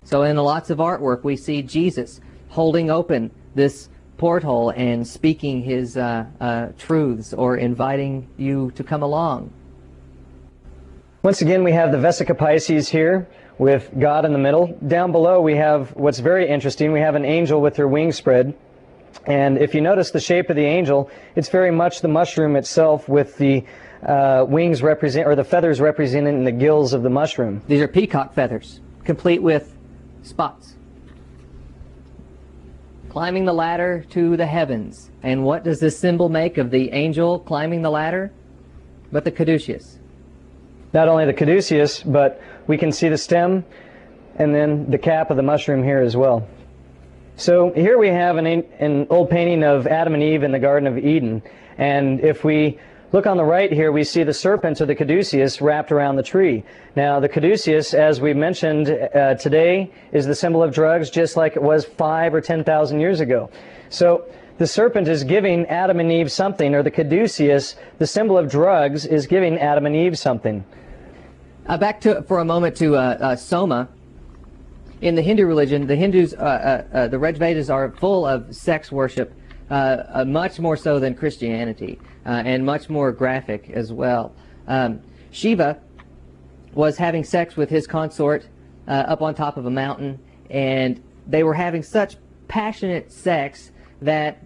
So in lots of artwork, we see Jesus holding open this porthole and speaking his truths or inviting you to come along. Once again, we have the Vesica Pisces here with God in the middle. Down below, we have what's very interesting. We have an angel with her wings spread. And if you notice the shape of the angel, it's very much the mushroom itself with the wings represent, or the feathers representing the gills of the mushroom. These are peacock feathers, complete with spots. Climbing the ladder to the heavens. And what does this symbol make of the angel climbing the ladder? But the caduceus. Not only the caduceus, but we can see the stem and then the cap of the mushroom here as well. So here we have an old painting of Adam and Eve in the Garden of Eden. And if we look on the right here, we see the serpent or the caduceus wrapped around the tree. Now the caduceus, as we mentioned today, is the symbol of drugs, just like it was 5,000 or 10,000 years ago. So the serpent is giving Adam and Eve something, or the caduceus, the symbol of drugs, is giving Adam and Eve something. Back for a moment to Soma. In the Hindu religion, the Hindus, the Rig Vedas are full of sex worship, much more so than Christianity, and much more graphic as well. Shiva was having sex with his consort up on top of a mountain, and they were having such passionate sex that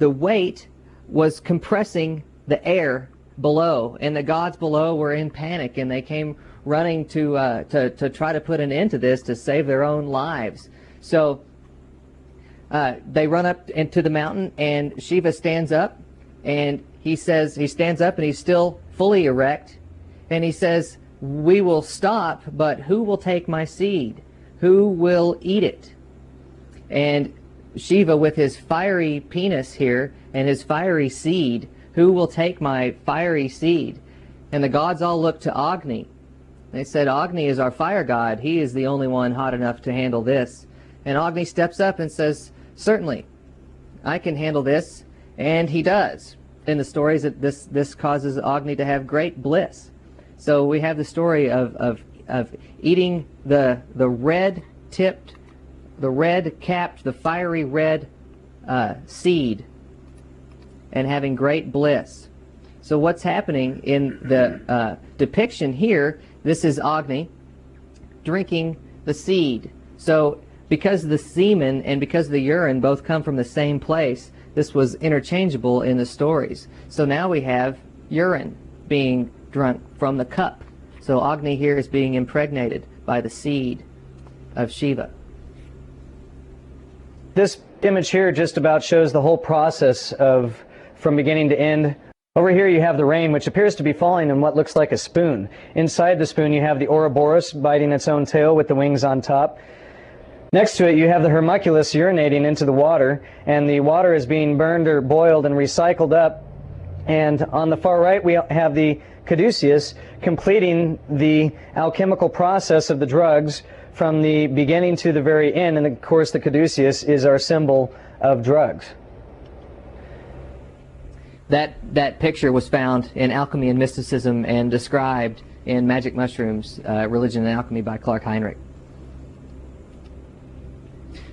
the weight was compressing the air below, and the gods below were in panic, and they came running to try to put an end to this, to save their own lives. So they run up into the mountain, and Shiva stands up, and he stands up, and he's still fully erect, and he says, "We will stop, but who will take my seed? Who will eat it?" And Shiva, with his fiery penis here and his fiery seed, "Who will take my fiery seed?" And the gods all look to Agni. They said, "Agni is our fire god. He is the only one hot enough to handle this." And Agni steps up and says, "Certainly, I can handle this." And he does. In the stories, that this causes Agni to have great bliss. So we have the story of eating the red-tipped, the red-capped, the fiery red seed, and having great bliss. So what's happening in the depiction here, this is Agni drinking the seed. So because the semen and because the urine both come from the same place, this was interchangeable in the stories. So now we have urine being drunk from the cup. So Agni here is being impregnated by the seed of Shiva. This image here just about shows the whole process of from beginning to end. Over here you have the rain, which appears to be falling in what looks like a spoon. Inside the spoon you have the Ouroboros biting its own tail with the wings on top. Next to it you have the Hermaphrodite urinating into the water, and the water is being burned or boiled and recycled up. And on the far right we have the caduceus completing the alchemical process of the drugs from the beginning to the very end, and of course the caduceus is our symbol of drugs. That picture was found in Alchemy and Mysticism and described in Magic Mushrooms, Religion and Alchemy by Clark Heinrich.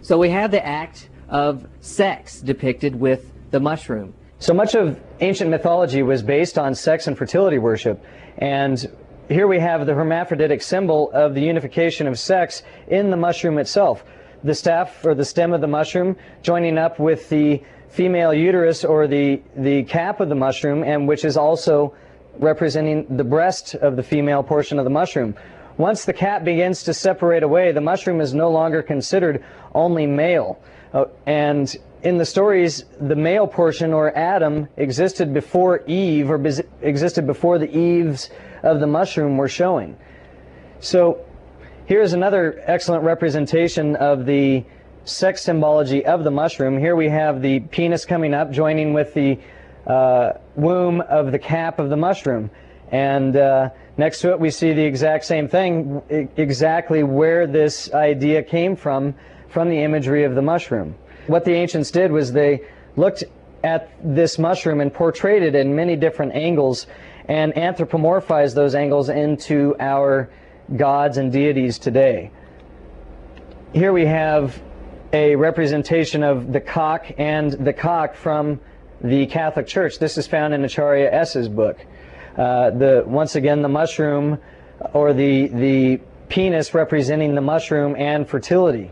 So we have the act of sex depicted with the mushroom. So much of ancient mythology was based on sex and fertility worship, and here we have the hermaphroditic symbol of the unification of sex in the mushroom itself. The staff or the stem of the mushroom joining up with the female uterus or the cap of the mushroom, and which is also representing the breast of the female portion of the mushroom. Once the cap begins to separate away, the mushroom is no longer considered only male. And in the stories, the male portion, or Adam, existed before Eve, or existed before the Eves of the mushroom were showing. So here's another excellent representation of the sex symbology of the mushroom. Here we have the penis coming up, joining with the womb of the cap of the mushroom. And next to it we see the exact same thing, exactly where this idea came from the imagery of the mushroom. What the ancients did was they looked at this mushroom and portrayed it in many different angles and anthropomorphized those angles into our gods and deities today. here we have a representation of the cock and the cock from the Catholic Church. This is found in Acharya S.'s book. Once again, the mushroom, or the penis representing the mushroom and fertility.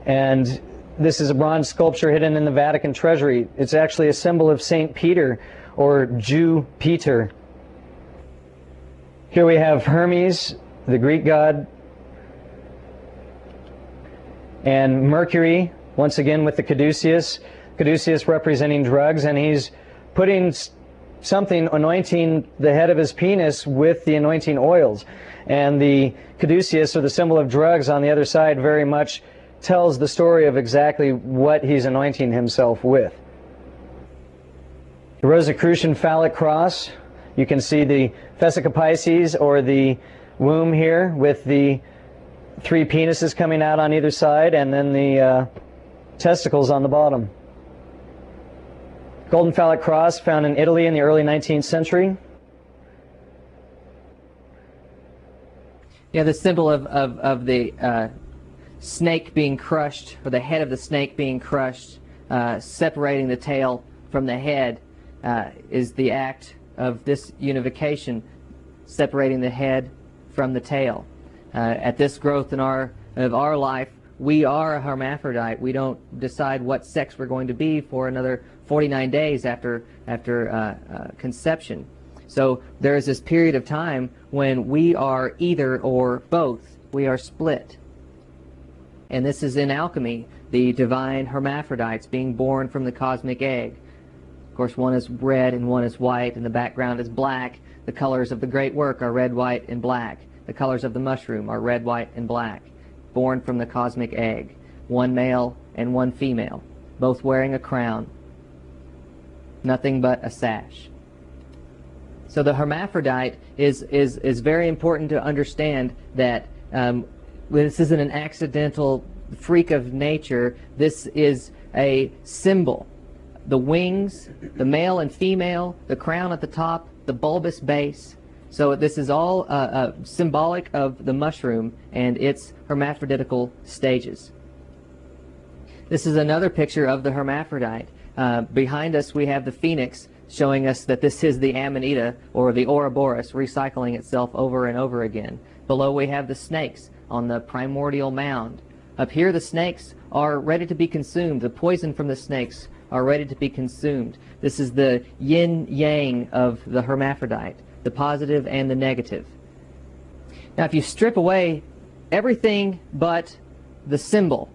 And this is a bronze sculpture hidden in the Vatican treasury. It's actually a symbol of Saint Peter, or Jew Peter. Here we have Hermes, the Greek god, and Mercury, once again with the caduceus. Caduceus representing drugs, and he's putting something, anointing the head of his penis with the anointing oils. And the caduceus, or the symbol of drugs, on the other side very much tells the story of exactly what he's anointing himself with. The Rosicrucian phallic cross, you can see the Vesica Pisces, or the womb here, with the 3 penises coming out on either side, and then the testicles on the bottom. Golden phallic cross, found in Italy in the early 19th century. Yeah, the symbol of the snake being crushed, or the head of the snake being crushed, separating the tail from the head, is the act of this unification, separating the head from the tail. At this growth in of our life, we are a hermaphrodite. We don't decide what sex we're going to be for another 49 days after conception. So there is this period of time when we are either or both. We are split. And this is in alchemy, the divine hermaphrodites being born from the cosmic egg. Of course, one is red and one is white, and the background is black. The colors of the great work are red, white, and black. The colors of the mushroom are red, white, and black. Born from the cosmic egg. One male and one female, both wearing a crown. Nothing but a sash. So the hermaphrodite is very important to understand that this isn't an accidental freak of nature. This is a symbol. The wings, the male and female, the crown at the top, the bulbous base. So this is all symbolic of the mushroom and its hermaphroditical stages. This is another picture of the hermaphrodite. Behind us we have the phoenix, showing us that this is the Amanita, or the Ouroboros, recycling itself over and over again. Below we have the snakes on the primordial mound. Up here the snakes are ready to be consumed. The poison from the snakes are ready to be consumed. This is the yin-yang of the hermaphrodite, the positive and the negative. Now if you strip away everything but the symbol,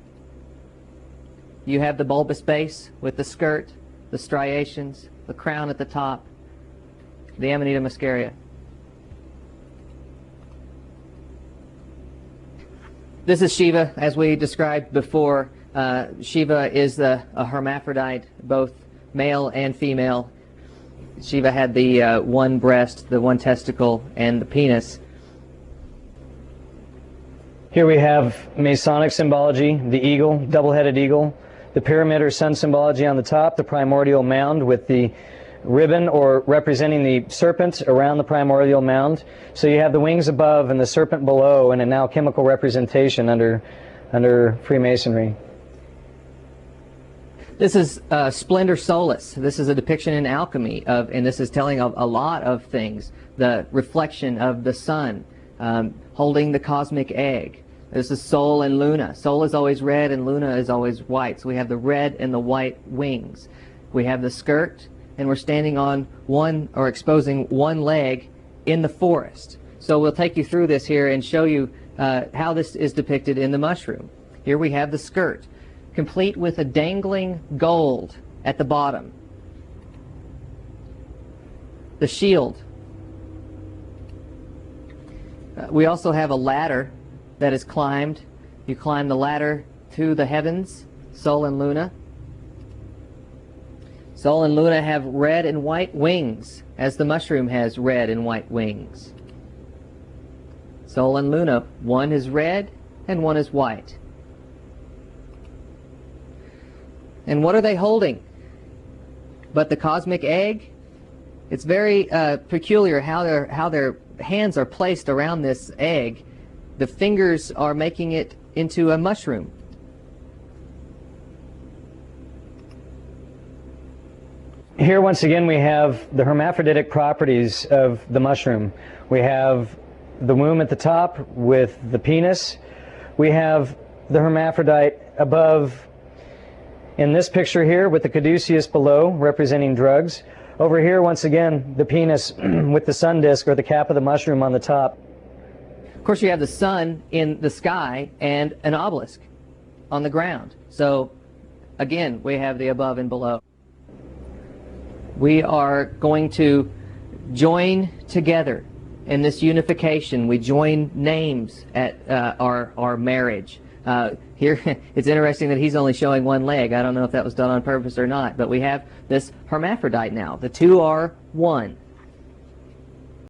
you have the bulbous base with the skirt, the striations, the crown at the top, the Amanita muscaria. This is Shiva, as we described before. Shiva is a hermaphrodite, both male and female. Shiva had the one breast, the one testicle, and the penis. Here we have Masonic symbology, the eagle, double-headed eagle, the pyramid or sun symbology on the top, the primordial mound with the ribbon, or representing the serpent around the primordial mound. So you have the wings above and the serpent below, and an alchemical representation under Freemasonry. This is Splendor Solis. This is a depiction in alchemy of, and this is telling of a lot of things. The reflection of the sun, holding the cosmic egg. This is Sol and Luna. Sol is always red and Luna is always white. So we have the red and the white wings. We have the skirt, and we're standing on one, or exposing one leg in the forest. So we'll take you through this here and show you how this is depicted in the mushroom. Here we have the skirt, complete with a dangling gold at the bottom. The shield. We also have a ladder that is climbed. You climb the ladder to the heavens, Sol and Luna. Sol and Luna have red and white wings, as the mushroom has red and white wings. Sol and Luna, one is red and one is white. And what are they holding but the cosmic egg? It's very peculiar how their hands are placed around this egg. The fingers are making it into a mushroom. Here once again we have the hermaphroditic properties of the mushroom. We have the womb at the top with the penis. We have the hermaphrodite above in this picture here with the caduceus below representing drugs. Over here once again the penis with the sun disk or the cap of the mushroom on the top. Of course, you have the sun in the sky and an obelisk on the ground. So again, we have the above and below. We are going to join together in this unification. We join names at our marriage. Here, it's interesting that he's only showing one leg. I don't know if that was done on purpose or not, but we have this hermaphrodite now. The two are one.